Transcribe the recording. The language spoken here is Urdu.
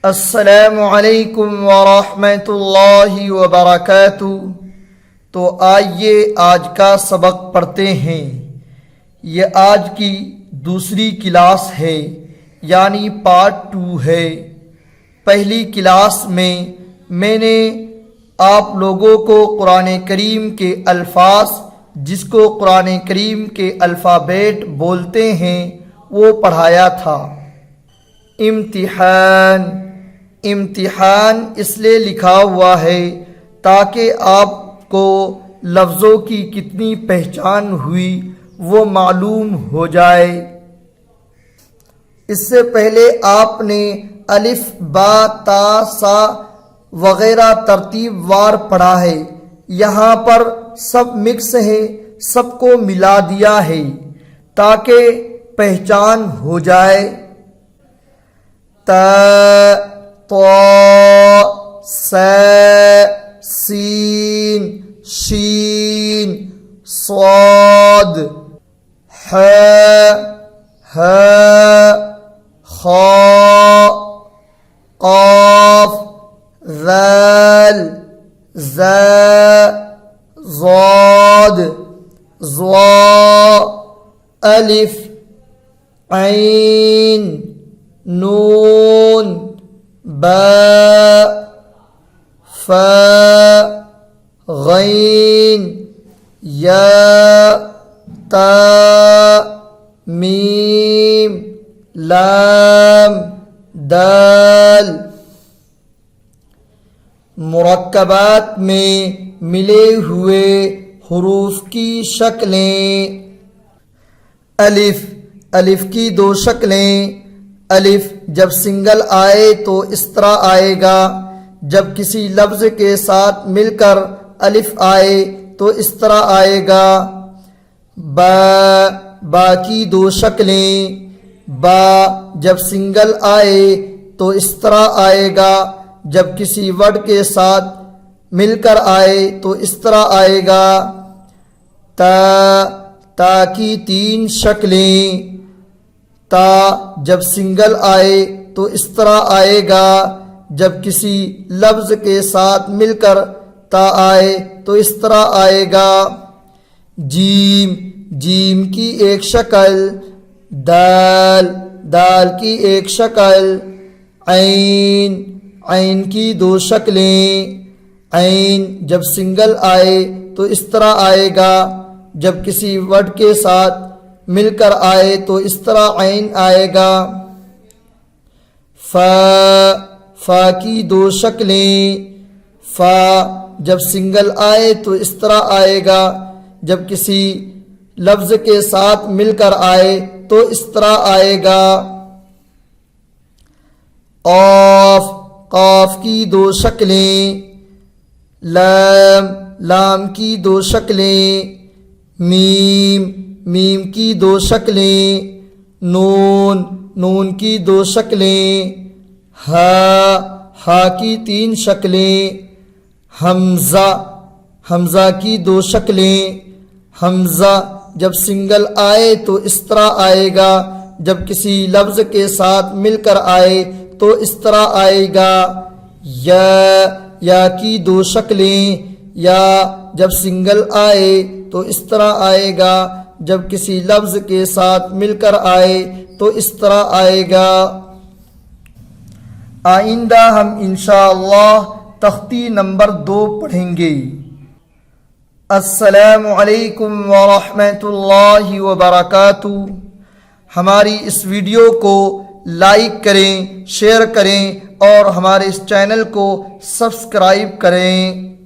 السلام علیکم ورحمۃ اللہ وبرکاتہ۔ تو آئیے آج کا سبق پڑھتے ہیں۔ یہ آج کی دوسری کلاس ہے، یعنی پارٹ 2 ہے۔ پہلی کلاس میں نے آپ لوگوں کو قرآن کریم کے الفاظ، جس کو قرآن کریم کے الفابیٹ بولتے ہیں، وہ پڑھایا تھا۔ امتحان اس لیے لکھا ہوا ہے تاکہ آپ کو لفظوں کی کتنی پہچان ہوئی وہ معلوم ہو جائے۔ اس سے پہلے آپ نے الف، با، تا، سا وغیرہ ترتیب وار پڑھا ہے۔ یہاں پر سب مکس ہے، سب کو ملا دیا ہے تاکہ پہچان ہو جائے۔ تا، طا، سا، سین، شین، صاد، ح، ہ، خا، قاف، ذال، ذا، ضاد، ظا، الف، عین، نون، با، فا، غین، یا، تا، میم، لام، دال۔ مرکبات میں ملے ہوئے حروف کی شکلیں۔ الف کی 2 شکلیں۔ الف جب سنگل آئے تو اس طرح آئے گا، جب کسی لفظ کے ساتھ مل کر الف آئے تو اس طرح آئے گا۔ با کی 2 شکلیں۔ با جب سنگل آئے تو اس طرح آئے گا، جب کسی ورڈ کے ساتھ مل کر آئے تو اس طرح آئے گا۔ تا کی 3 شکلیں۔ تا جب سنگل آئے تو اس طرح آئے گا، جب کسی لفظ کے ساتھ مل کر تا آئے تو اس طرح آئے گا۔ جیم کی 1 شکل۔ دال کی 1 شکل۔ عین کی 2 شکلیں۔ عین جب سنگل آئے تو اس طرح آئے گا، جب کسی ورڈ کے ساتھ مل کر آئے تو اس طرح عین آئے گا۔ فا کی 2 شکلیں۔ فا جب سنگل آئے تو اس طرح آئے گا، جب کسی لفظ کے ساتھ مل کر آئے تو اس طرح آئے گا۔ قاف کی 2 شکلیں۔ لام کی 2 شکلیں۔ میم کی 2 شکلیں۔ نون کی 2 شکلیں۔ ہا کی 3 شکلیں۔ حمزہ کی 2 شکلیں۔ حمزہ جب سنگل آئے تو اس طرح آئے گا، جب کسی لفظ کے ساتھ مل کر آئے تو اس طرح آئے گا۔ یا کی 2 شکلیں۔ یا جب سنگل آئے تو اس طرح آئے گا، جب کسی لفظ کے ساتھ مل کر آئے تو اس طرح آئے گا۔ آئندہ ہم انشاءاللہ تختی نمبر 2 پڑھیں گے۔ السلام علیکم ورحمۃ اللہ وبرکاتہ۔ ہماری اس ویڈیو کو لائک کریں، شیئر کریں اور ہمارے اس چینل کو سبسکرائب کریں۔